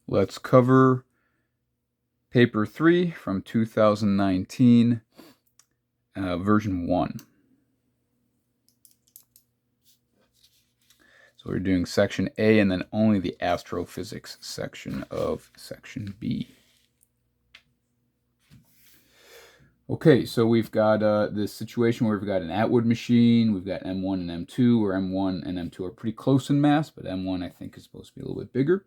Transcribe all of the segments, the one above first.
Let's cover paper 3 from 2019, version 1. So we're doing section A and then only the astrophysics section of section B. Okay, so we've got this situation where we've got an Atwood machine, we've got M1 and M2, where M1 and M2 are pretty close in mass, but M1 I think is supposed to be a little bit bigger.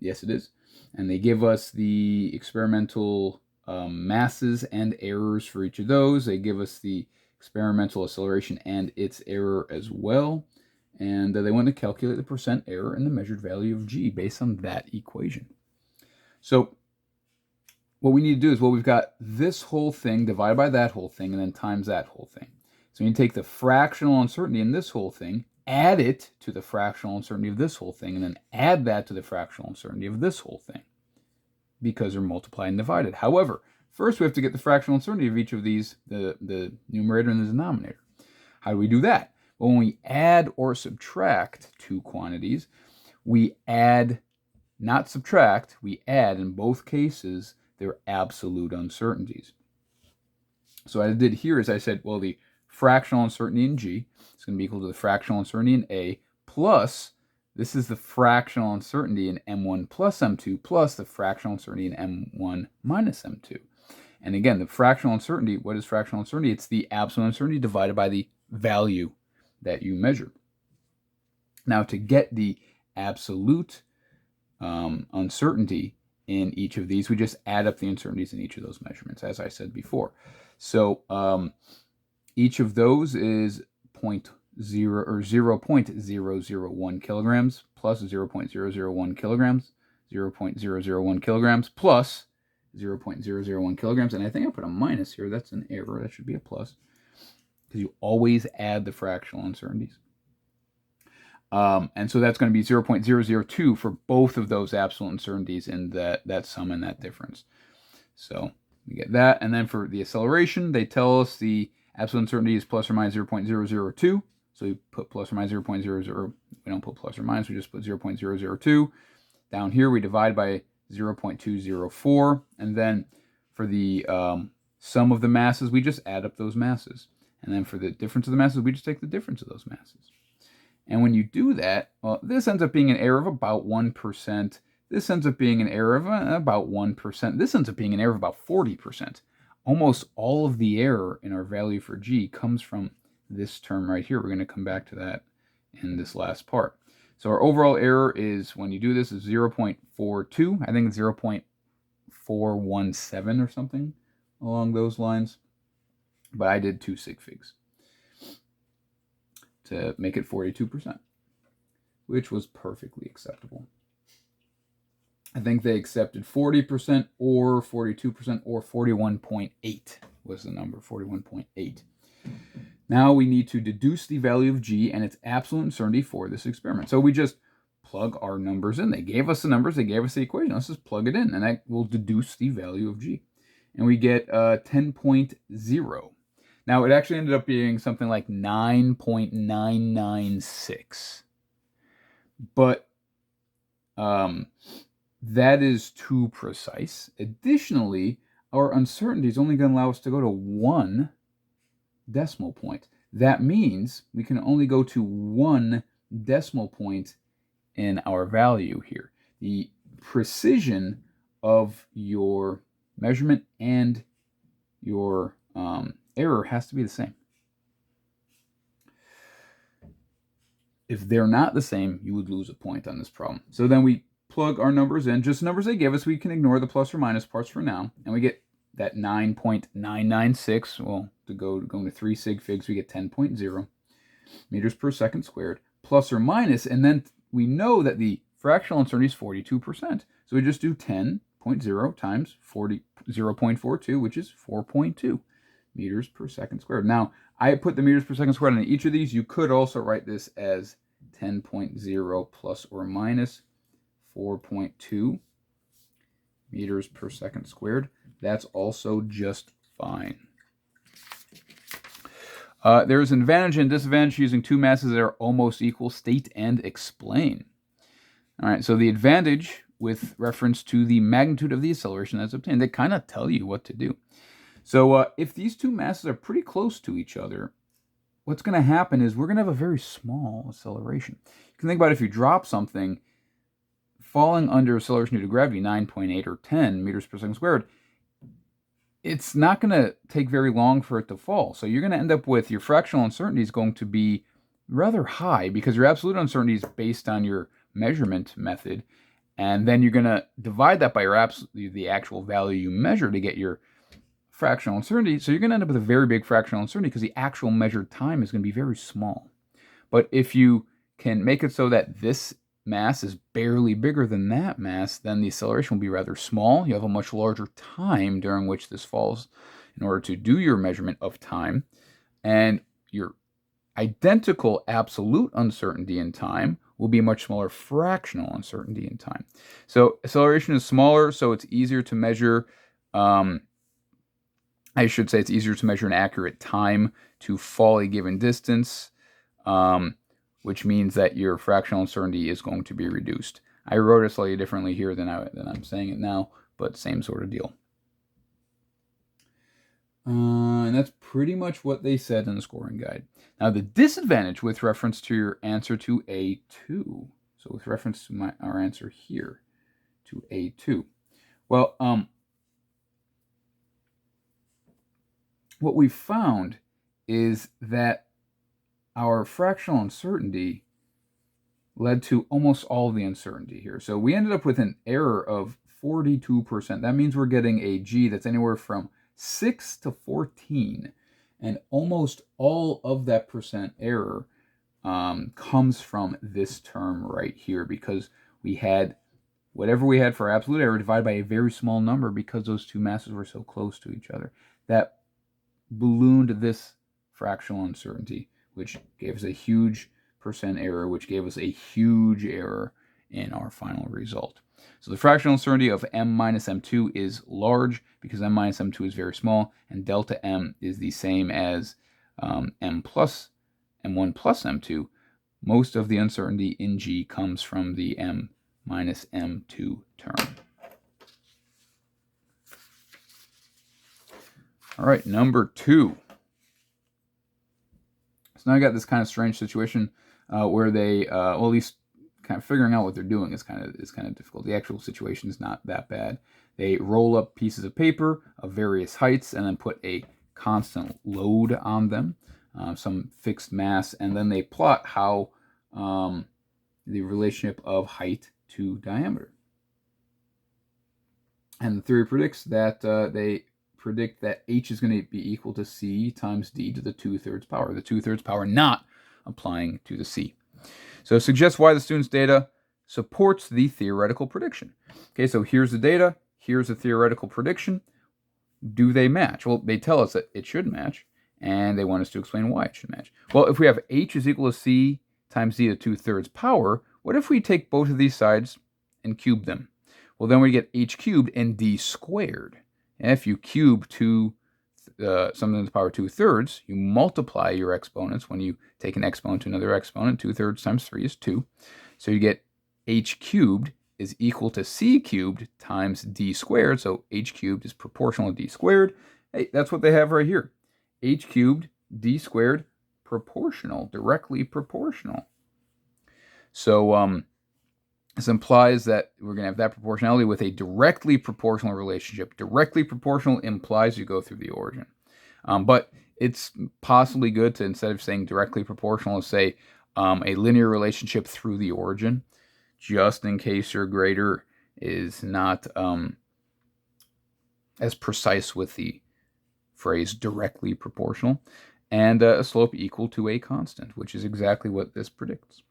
Yes, it is. And they give us the experimental masses and errors for each of those. They give us the experimental acceleration and its error as well. And they want to calculate the percent error in the measured value of g based on that equation. So what we need to do is, well, we've got this whole thing divided by that whole thing and then times that whole thing. So you take the fractional uncertainty in this whole thing, add it to the fractional uncertainty of this whole thing, and then add that to the fractional uncertainty of this whole thing, because they're multiplied and divided. However, first we have to get the fractional uncertainty of each of these, the numerator and the denominator. How do we do that? Well, when we add or subtract two quantities, we add, not subtract, we add in both cases their absolute uncertainties. So what I did here is I said, well, the fractional uncertainty in G is going to be equal to the fractional uncertainty in A plus, this is the fractional uncertainty in M1 plus M2 plus the fractional uncertainty in M1 minus M2. And again, the fractional uncertainty, what is fractional uncertainty? It's the absolute uncertainty divided by the value that you measure. Now, to get the absolute uncertainty in each of these, we just add up the uncertainties in each of those measurements, as I said before. So each of those is 0.001 kilograms plus 0.001 kilograms, 0.001 kilograms plus 0.001 kilograms. And I think I put a minus here. That's an error. That should be a plus, because you always add the fractional uncertainties. And so that's going to be 0.002 for both of those absolute uncertainties in that sum and that difference. So we get that. And then for the acceleration, they tell us the absolute uncertainty is plus or minus 0.002. So we put plus or minus 0.00. We don't put plus or minus. We just put 0.002. Down here, we divide by 0.204. And then for the sum of the masses, we just add up those masses. And then for the difference of the masses, we just take the difference of those masses. And when you do that, well, this ends up being an error of about 1%. This ends up being an error of about 1%. This ends up being an error of about 40%. Almost all of the error in our value for G comes from this term right here. We're going to come back to that in this last part. So our overall error is, when you do this, is 0.42. I think it's 0.417 or something along those lines. But I did 2 sig figs to make it 42%, which was perfectly acceptable. I think they accepted 40% or 42% or 41.8 was the number, 41.8. Now we need to deduce the value of G and its absolute uncertainty for this experiment. So we just plug our numbers in. They gave us the numbers, they gave us the equation. Let's just plug it in, and that will deduce the value of G. And we get 10.0. Now, it actually ended up being something like 9.996. But that is too precise. Additionally, our uncertainty is only going to allow us to go to 1 decimal point. That means we can only go to 1 decimal point in our value here. The precision of your measurement and your error has to be the same. If they're not the same, you would lose a point on this problem. So then we plug our numbers in, just the numbers they give us. We can ignore the plus or minus parts for now, and we get that 9.996. Well, going to 3 sig figs, we get 10.0 meters per second squared, plus or minus, and then we know that the fractional uncertainty is 42%. So we just do 10.0 times 0.42, which is 4.2 meters per second squared. Now, I put the meters per second squared on each of these. You could also write this as 10.0 plus or minus 4.2 meters per second squared. That's also just fine. There's an advantage and disadvantage using two masses that are almost equal. State and explain. All right, so the advantage with reference to the magnitude of the acceleration that's obtained, they kind of tell you what to do. So if these two masses are pretty close to each other, what's going to happen is we're going to have a very small acceleration. You can think about if you drop something falling under acceleration due to gravity, 9.8 or 10 meters per second squared, it's not going to take very long for it to fall. So you're going to end up with your fractional uncertainty is going to be rather high because your absolute uncertainty is based on your measurement method. And then you're going to divide that by the actual value you measure to get your fractional uncertainty. So you're going to end up with a very big fractional uncertainty because the actual measured time is going to be very small. But if you can make it so that this mass is barely bigger than that mass, then the acceleration will be rather small. You have a much larger time during which this falls in order to do your measurement of time. And your identical absolute uncertainty in time will be a much smaller fractional uncertainty in time. So acceleration is smaller, so it's easier to measure. I should say it's easier to measure an accurate time to fall a given distance, which means that your fractional uncertainty is going to be reduced. I wrote it slightly differently here than I'm saying it now, but same sort of deal. And that's pretty much what they said in the scoring guide. Now, the disadvantage with reference to your answer to A2. So with reference to our answer here to A2. Well, what we found is that our fractional uncertainty led to almost all of the uncertainty here. So we ended up with an error of 42%. That means we're getting a G that's anywhere from 6 to 14. And almost all of that percent error comes from this term right here, because we had whatever we had for absolute error divided by a very small number because those two masses were so close to each other. That ballooned this fractional uncertainty, which gave us a huge percent error, which gave us a huge error in our final result. So the fractional uncertainty of m minus m2 is large because m minus m2 is very small, and delta m is the same as m1 plus m2. Most of the uncertainty in G comes from the m minus m2 term. All right, number 2. So now I got this kind of strange situation where they, well, at least kind of figuring out what they're doing is kind of difficult. The actual situation is not that bad. They roll up pieces of paper of various heights and then put a constant load on them, some fixed mass, and then they plot how the relationship of height to diameter. And the theory predicts that they predict that h is going to be equal to c times d to the 2/3 power. The 2/3 power not applying to the c. So it suggests why the student's data supports the theoretical prediction. Okay, so here's the data, here's the theoretical prediction. Do they match? Well, they tell us that it should match, and they want us to explain why it should match. Well, if we have h is equal to c times d to the 2/3 power, what if we take both of these sides and cube them? Well, then we get h cubed and d squared. And if you cube something to the power 2/3, you multiply your exponents. When you take an exponent to another exponent, 2/3 times 3 is 2. So you get h cubed is equal to c cubed times d squared. So h cubed is proportional to d squared. Hey, that's what they have right here. H cubed, d squared, proportional, directly proportional. So this implies that we're going to have that proportionality with a directly proportional relationship. Directly proportional implies you go through the origin. But it's possibly good to, instead of saying directly proportional, say a linear relationship through the origin, just in case your grader is not as precise with the phrase directly proportional, and a slope equal to a constant, which is exactly what this predicts.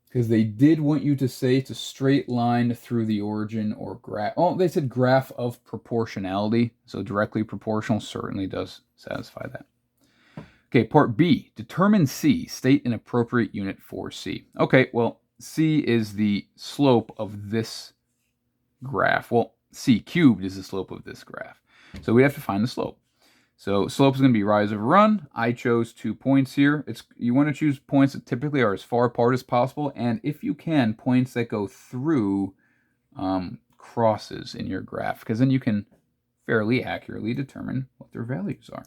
Because they did want you to say it's a straight line through the origin or graph. Oh, they said graph of proportionality. So directly proportional certainly does satisfy that. Okay, part B. Determine C. State an appropriate unit for C. Okay, well, C is the slope of this graph. Well, C cubed is the slope of this graph. So we have to find the slope. So slope is going to be rise over run. I chose 2 points here. You want to choose points that typically are as far apart as possible, and if you can, points that go through crosses in your graph, because then you can fairly accurately determine what their values are.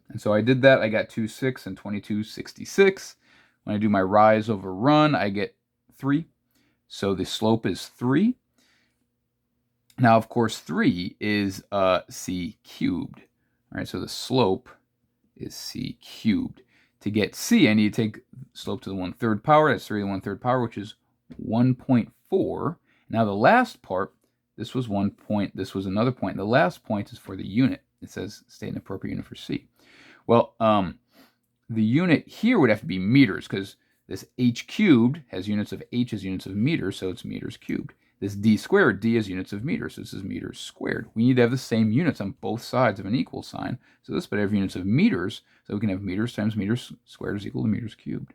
And so I did that. I got 2, 6, and 22, 66. When I do my rise over run, I get 3. So the slope is 3. Now, of course, 3 is c cubed. All right, so the slope is c cubed. To get c, I need to take slope to the 1/3 power. That's 3 to the 1/3 power, which is 1.4. Now the last part, this was 1 point, this was another point. The last point is for the unit. It says state an appropriate unit for c. Well, the unit here would have to be meters, because this h cubed has units of h as units of meters, so it's meters cubed. This d squared, d is units of meters, so this is meters squared. We need to have the same units on both sides of an equal sign, so this better have units of meters, so we can have meters times meters squared is equal to meters cubed.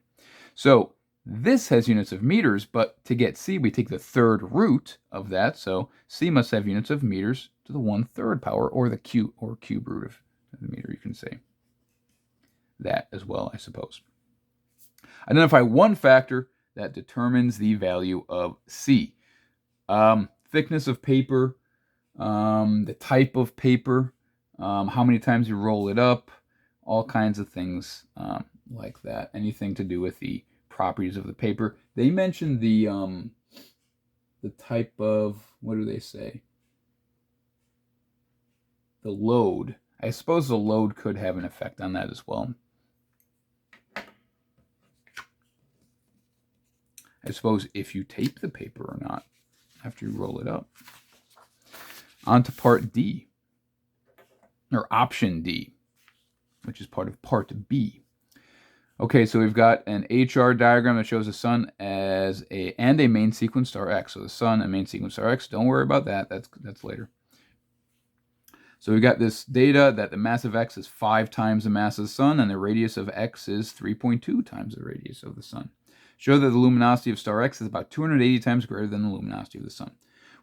So this has units of meters, but to get c, we take the 3rd root of that, so c must have units of meters to the 1/3 power, or the cube root of the meter, you can say that as well, I suppose. Identify one factor that determines the value of c. Thickness of paper, the type of paper, how many times you roll it up, all kinds of things like that. Anything to do with the properties of the paper. They mentioned the type of, what do they say? The load. I suppose the load could have an effect on that as well. I suppose if you tape the paper or not after you roll it up. On to part D, or option D, which is part of part B. Okay, so we've got an HR diagram that shows the sun as a main sequence star X. So the sun and main sequence star X, don't worry about that. That's later. So we've got this data that the mass of X is 5 times the mass of the sun, and the radius of X is 3.2 times the radius of the sun. Show that the luminosity of star X is about 280 times greater than the luminosity of the sun.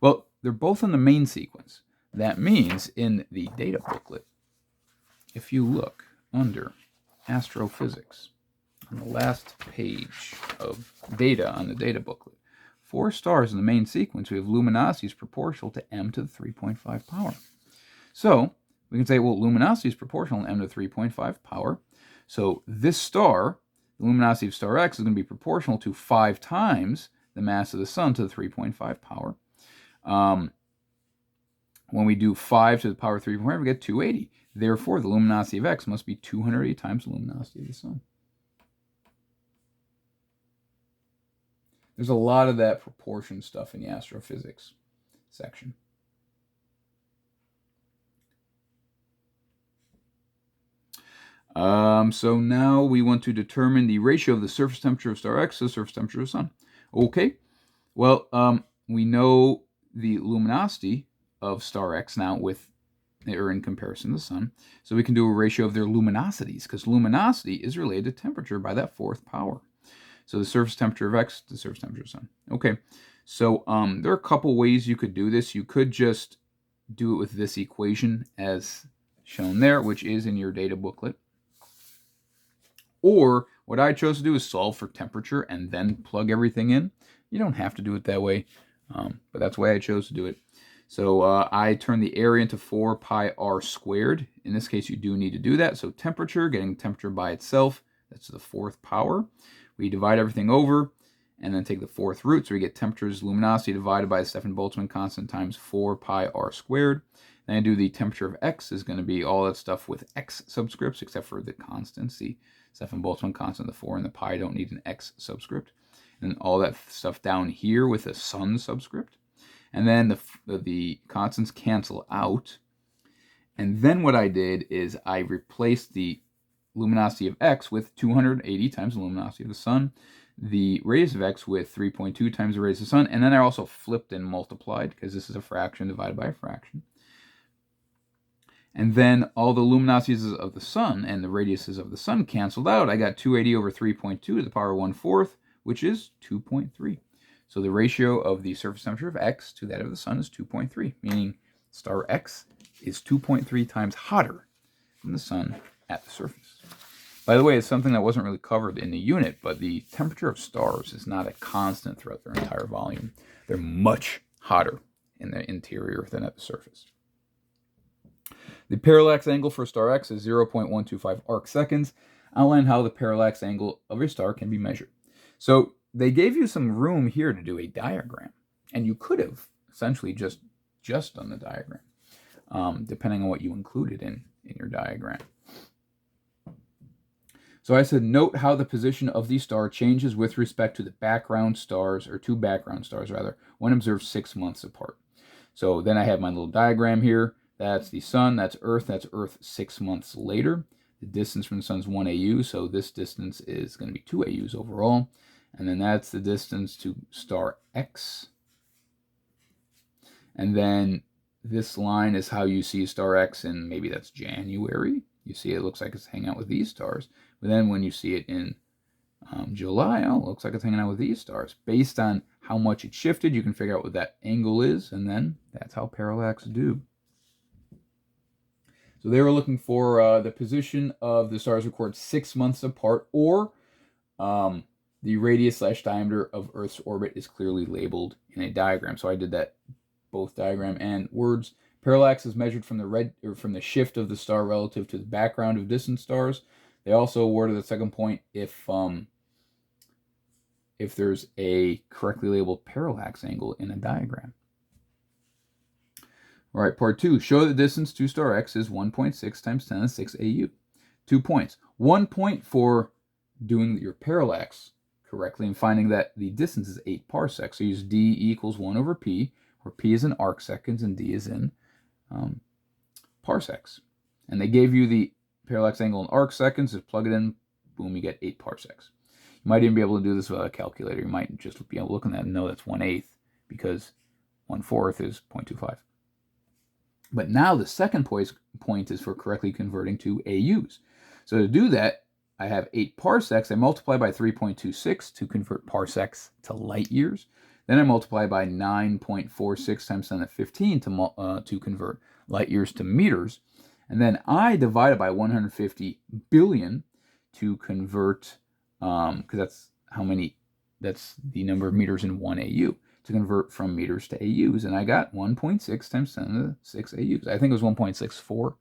Well, they're both in the main sequence. That means in the data booklet, if you look under astrophysics, on the last page of data on the data booklet, 4 stars in the main sequence, we have luminosities proportional to m to the 3.5 power. So we can say, well, luminosity is proportional to m to the 3.5 power. So this star, the luminosity of star X, is going to be proportional to 5 times the mass of the sun to the 3.5 power. When we do 5 to the power 3.5, we get 280. Therefore, the luminosity of X must be 280 times the luminosity of the sun. There's a lot of that proportion stuff in the astrophysics section. So now we want to determine the ratio of the surface temperature of star X to the surface temperature of the sun. Okay, well, we know the luminosity of star X now or in comparison to the sun. So we can do a ratio of their luminosities, because luminosity is related to temperature by that 4th power. So the surface temperature of X to the surface temperature of the sun. Okay, so there are a couple ways you could do this. You could just do it with this equation as shown there, which is in your data booklet. Or what I chose to do is solve for temperature and then plug everything in. You don't have to do it that way, but that's the way I chose to do it. So I turned the area into 4 pi r squared. In this case, you do need to do that. So temperature, getting temperature by itself, that's the 4th power. We divide everything over and then take the 4th root. So we get temperature's luminosity divided by the Stefan-Boltzmann constant times 4 pi r squared. Then I do the temperature of X is going to be all that stuff with X subscripts, except for the constants. The Stefan-Boltzmann constant, the 4 and the pi don't need an X subscript. And all that stuff down here with a sun subscript. And then the constants cancel out. And then what I did is I replaced the luminosity of X with 280 times the luminosity of the sun, the radius of X with 3.2 times the radius of the sun, and then I also flipped and multiplied, because this is a fraction divided by a fraction. And then all the luminosities of the sun and the radiuses of the sun canceled out. I got 280 over 3.2 to the power 1/4, which is 2.3. So the ratio of the surface temperature of X to that of the sun is 2.3, meaning star X is 2.3 times hotter from the sun at the surface. By the way, it's something that wasn't really covered in the unit, but the temperature of stars is not a constant throughout their entire volume. They're much hotter in the interior than at the surface. The parallax angle for star X is 0.125 arc seconds. Outline how the parallax angle of your star can be measured. So they gave you some room here to do a diagram, and you could have essentially just done the diagram, depending on what you included in your diagram. So I said, note how the position of the star changes with respect to the background stars, or two background stars rather, when observed 6 months apart. So then I have my little diagram here. That's the sun, that's Earth 6 months later. The distance from the sun is 1 AU, so this distance is going to be 2 AUs overall. And then that's the distance to star X. And then this line is how you see star X in, maybe that's January. You see it looks like it's hanging out with these stars. But then when you see it in July, oh, it looks like it's hanging out with these stars. Based on how much it shifted, you can figure out what that angle is, and then that's how parallax do. So they were looking for the position of the stars recorded 6 months apart, or the radius/diameter of Earth's orbit is clearly labeled in a diagram. So I did that, both diagram and words. Parallax is measured from the shift of the star relative to the background of distant stars. They also awarded the second point if there's a correctly labeled parallax angle in a diagram. All right, part 2. Show the distance to star X is 1.6 times 10 to the 6 AU. 2 points. 1 point for doing your parallax correctly and finding that the distance is 8 parsecs. So use d equals 1 over p, where p is in arc seconds and d is in parsecs. And they gave you the parallax angle in arc seconds. Just plug it in, boom, you get 8 parsecs. You might even be able to do this without a calculator. You might just be able to look at that and know that's 1/8, because 1/4 is 0.25. But now the second point is for correctly converting to AUs. So to do that, I have 8 parsecs. I multiply by 3.26 to convert parsecs to light years. Then I multiply by 9.46 times 10 to the 15 to convert light years to meters. And then I divide by 150 billion to convert, because that's the number of meters in 1 AU, to convert from meters to AUs. And I got 1.6 times 10 to the 6 AUs. I think it was 1.64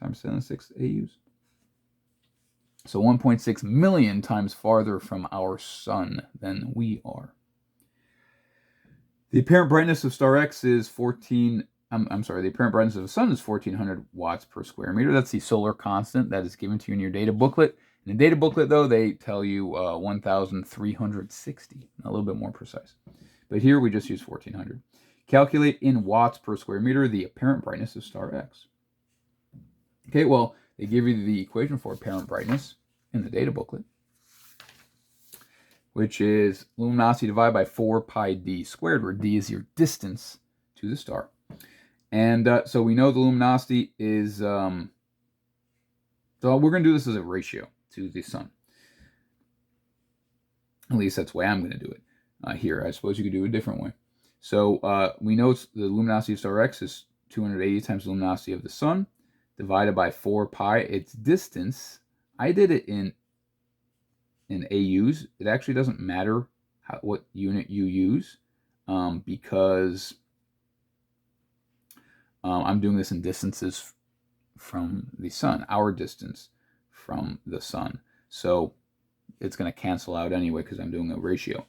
times 10 to the 6 AUs. So 1.6 million times farther from our sun than we are. The apparent brightness of star X is the apparent brightness of the sun is 1400 watts per square meter. That's the solar constant that is given to you in your data booklet. In the data booklet, though, they tell you 1,360, a little bit more precise. But here we just use 1400. Calculate in watts per square meter the apparent brightness of star X. Okay, well, they give you the equation for apparent brightness in the data booklet, which is luminosity divided by 4 pi d squared, where d is your distance to the star. And so we know the luminosity is, so we're going to do this as a ratio to the sun. At least that's the way I'm going to do it here. I suppose you could do it a different way. So we know the luminosity of star X is 280 times the luminosity of the sun, divided by 4 pi. Its distance, I did it in AUs. It actually doesn't matter what unit you use, because I'm doing this in distances from the sun, our distance from the sun. So it's going to cancel out anyway because I'm doing a ratio.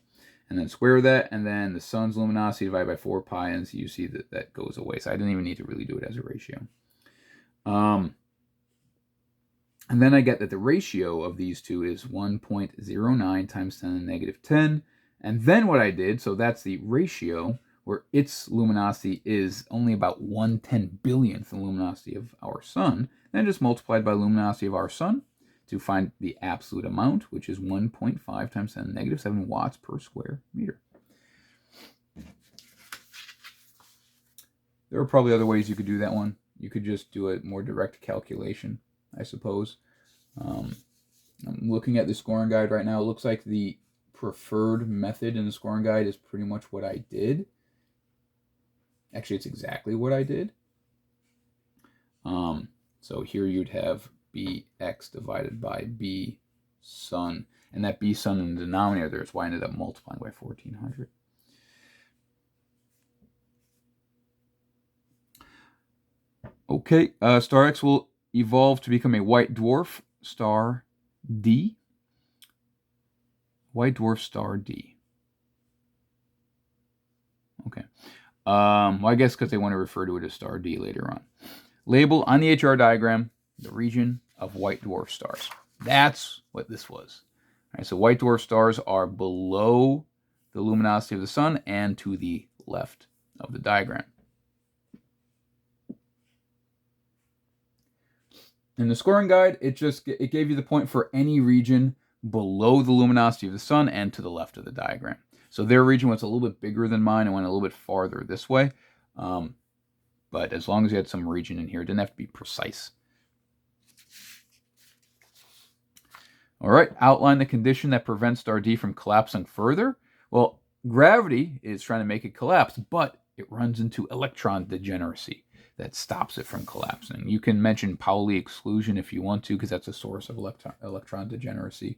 And then square that, and then the sun's luminosity divided by 4 pi, and so you see that goes away. So I didn't even need to really do it as a ratio. And then I get that the ratio of these two is 1.09 times 10 to the negative 10. And then what I did, so that's the ratio, where its luminosity is only about 1/10 billionth the luminosity of our sun. Then just multiplied by the luminosity of our sun to find the absolute amount, which is 1.5 times 10 to the negative 7 watts per square meter. There are probably other ways you could do that one. You could just do a more direct calculation, I suppose. I'm looking at the scoring guide right now. It looks like the preferred method in the scoring guide is pretty much what I did. Actually, it's exactly what I did. So here you'd have bx divided by b sun. And that b sun in the denominator there is why I ended up multiplying by 1400. Okay, star X will evolve to become a white dwarf star D. White dwarf star D. Okay. Well, I guess because they want to refer to it as star D later on. Label on the HR diagram the region of white dwarf stars. That's what this was. All right, so white dwarf stars are below the luminosity of the sun and to the left of the diagram. In the scoring guide, it gave you the point for any region below the luminosity of the sun and to the left of the diagram. So their region was a little bit bigger than mine and went a little bit farther this way. But as long as you had some region in here, it didn't have to be precise. All right, outline the condition that prevents star D from collapsing further. Well, gravity is trying to make it collapse, but it runs into electron degeneracy that stops it from collapsing. You can mention Pauli exclusion if you want to, because that's a source of electron degeneracy.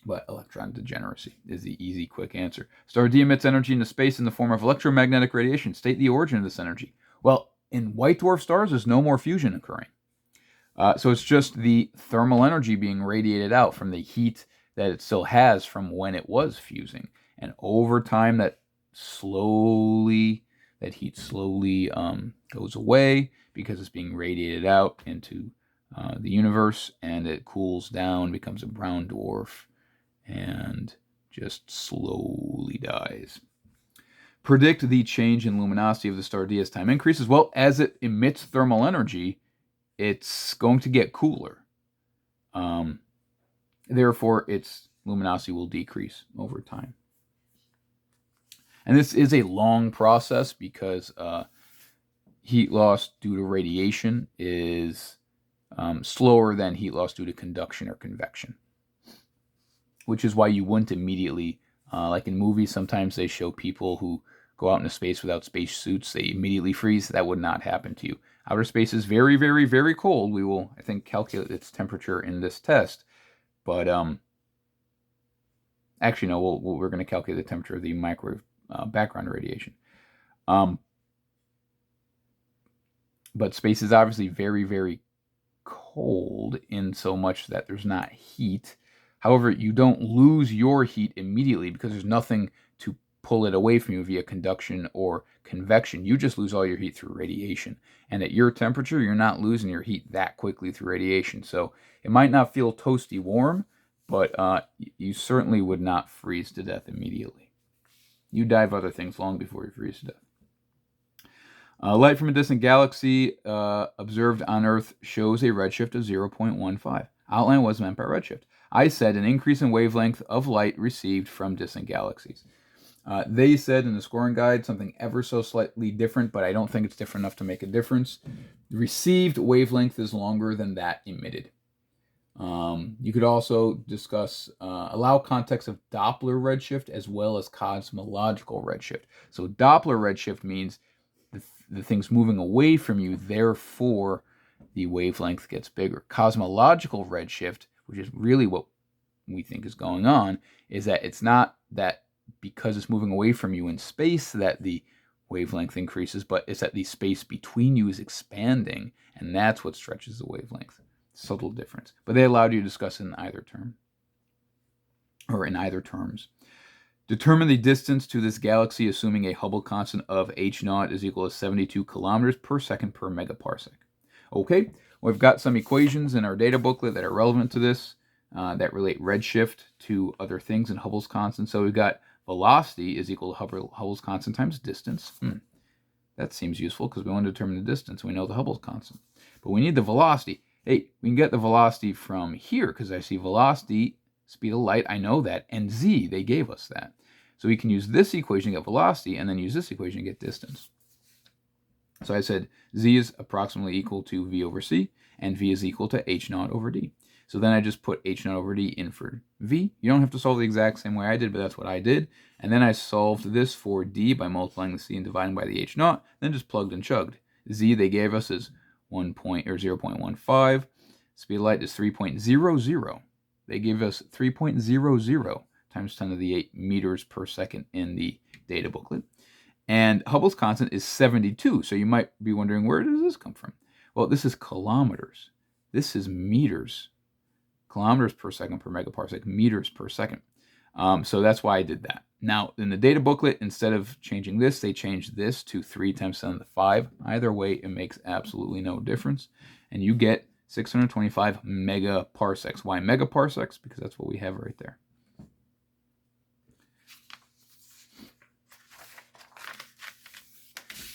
But electron degeneracy is the easy, quick answer. Star D emits energy into space in the form of electromagnetic radiation. State the origin of this energy. Well, in white dwarf stars, there's no more fusion occurring. So it's just the thermal energy being radiated out from the heat that it still has from when it was fusing. And over time, that heat slowly goes away because it's being radiated out into the universe, and it cools down, becomes a brown dwarf, and just slowly dies. Predict the change in luminosity of the star D as time increases. Well, as it emits thermal energy, it's going to get cooler. Therefore, its luminosity will decrease over time. And this is a long process because heat loss due to radiation is slower than heat loss due to conduction or convection. Which is why you wouldn't immediately, like in movies, sometimes they show people who go out into space without space suits, they immediately freeze. That would not happen to you. Outer space is very, very, very cold. We will, I think, calculate its temperature in this test. But actually, no, we're going to calculate the temperature of the microwave background radiation. But space is obviously very, very cold in so much that there's not heat. However, you don't lose your heat immediately because there's nothing to pull it away from you via conduction or convection. You just lose all your heat through radiation. And at your temperature, you're not losing your heat that quickly through radiation. So it might not feel toasty warm, but you certainly would not freeze to death immediately. You die of other things long before you freeze to death. Light from a distant galaxy observed on Earth shows a redshift of 0.15. Outline was meant by redshift. I said an increase in wavelength of light received from distant galaxies. They said in the scoring guide something ever so slightly different, but I don't think it's different enough to make a difference. The received wavelength is longer than that emitted. You could also discuss, allow context of Doppler redshift as well as cosmological redshift. So Doppler redshift means the thing's moving away from you, therefore the wavelength gets bigger. Cosmological redshift, which is really what we think is going on, is that it's not that because it's moving away from you in space that the wavelength increases, but it's that the space between you is expanding, and that's what stretches the wavelength. Subtle difference. But they allowed you to discuss it in either term, or in either terms. Determine the distance to this galaxy assuming a Hubble constant of h0 is equal to 72 kilometers per second per megaparsec. Okay, we've got some equations in our data booklet that are relevant to this, that relate redshift to other things in Hubble's constant. So we've got velocity is equal to Hubble's constant times distance. That seems useful because we want to determine the distance. We know the Hubble's constant. But we need the velocity. Hey, we can get the velocity from here because I see velocity, speed of light, I know that, and z, they gave us that. So we can use this equation to get velocity and then use this equation to get distance. So I said z is approximately equal to v over c, and v is equal to h0 over d. So then I just put h0 over d in for v. You don't have to solve the exact same way I did, but that's what I did. And then I solved this for d by multiplying the c and dividing by the h0, then just plugged and chugged. Z they gave us is 0.15. Speed of light is 3.00. They give us 3.00 times 10 to the 8 meters per second in the data booklet. And Hubble's constant is 72. So you might be wondering, where does this come from? Well, this is kilometers. This is meters. Kilometers per second per megaparsec, meters per second. So that's why I did that. Now, in the data booklet, instead of changing this, they changed this to 3 times 10 to the 5. Either way, it makes absolutely no difference. And you get 625 megaparsecs. Why megaparsecs? Because that's what we have right there.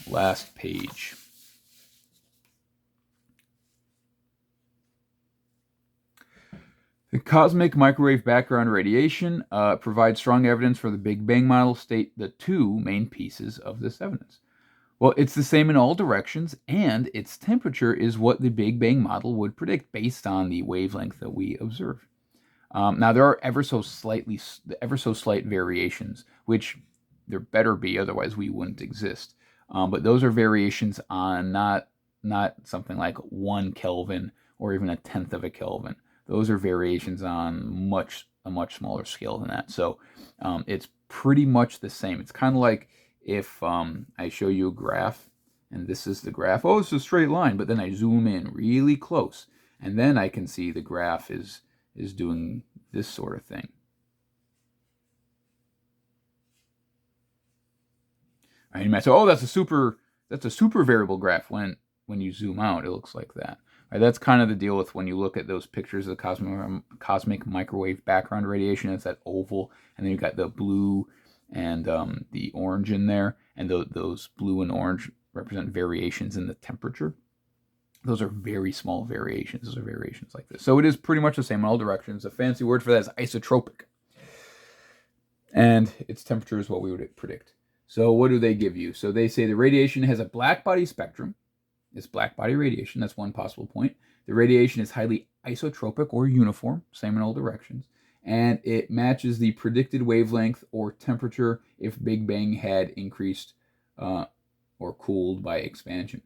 Last page. The cosmic microwave background radiation provides strong evidence for the Big Bang model. State the two main pieces of this evidence. Well, it's the same in all directions, and its temperature is what the Big Bang model would predict based on the wavelength that we observe. Now, there are ever so slight variations, which there better be, otherwise we wouldn't exist. But those are variations on not something like 1 Kelvin or even 1/10 of a Kelvin. Those are variations on a much smaller scale than that. So it's pretty much the same. It's kind of like if I show you a graph, and this is the graph. Oh, it's a straight line, but then I zoom in really close, and then I can see the graph is doing this sort of thing. And you might say, oh, that's a super variable graph. When you zoom out, it looks like that. Right, that's kind of the deal with when you look at those pictures of the cosmic microwave background radiation. It's that oval, and then you've got the blue and the orange in there, and those blue and orange represent variations in the temperature. Those are very small variations. Those are variations like this. So it is pretty much the same in all directions. A fancy word for that is isotropic. And its temperature is what we would predict. So what do they give you? So they say the radiation has a black body spectrum. It's black body radiation. That's one possible point. The radiation is highly isotropic or uniform, same in all directions. And it matches the predicted wavelength or temperature if Big Bang had increased or cooled by expansion.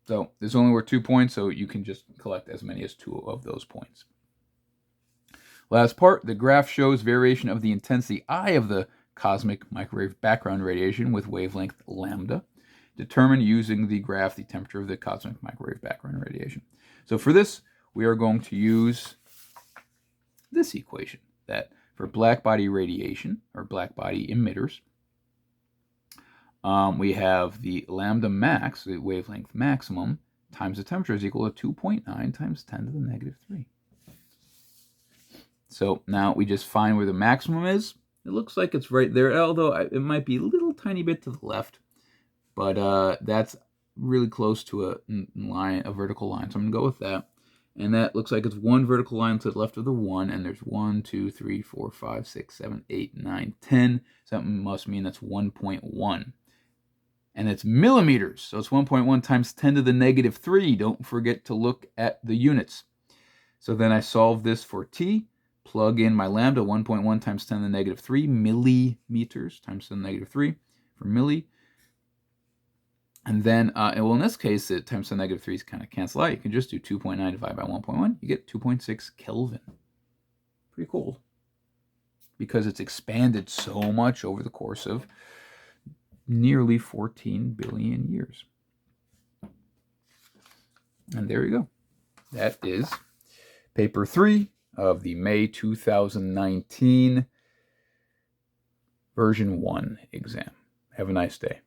So there's only 2 points, so you can just collect as many as 2 of those points. Last part, the graph shows variation of the intensity I of the cosmic microwave background radiation with wavelength lambda. Determine using the graph the temperature of the cosmic microwave background radiation. So for this, we are going to use this equation, that for black body radiation, or black body emitters, we have the lambda max, the wavelength maximum, times the temperature is equal to 2.9 times 10 to the negative 3. So now we just find where the maximum is. It looks like it's right there, although it might be a little tiny bit to the left. But that's really close to a vertical line. So I'm going to go with that. And that looks like it's one vertical line to the left of the 1. And there's 1, 2, 3, 4, 5, 6, 7, 8, 9, 10. So that must mean that's 1.1. And it's millimeters. So it's 1.1 times 10 to the negative 3. Don't forget to look at the units. So then I solve this for t. Plug in my lambda, 1.1 times 10 to the negative 3 millimeters times 10 to the negative 3 for milli. And then, well, in this case, the times 10 to the negative 3's kind of cancel out. You can just do 2.9 divided by 1.1. You get 2.6 Kelvin. Pretty cool. Because it's expanded so much over the course of nearly 14 billion years. And there you go. That is paper 3 of the May 2019 version 1 exam. Have a nice day.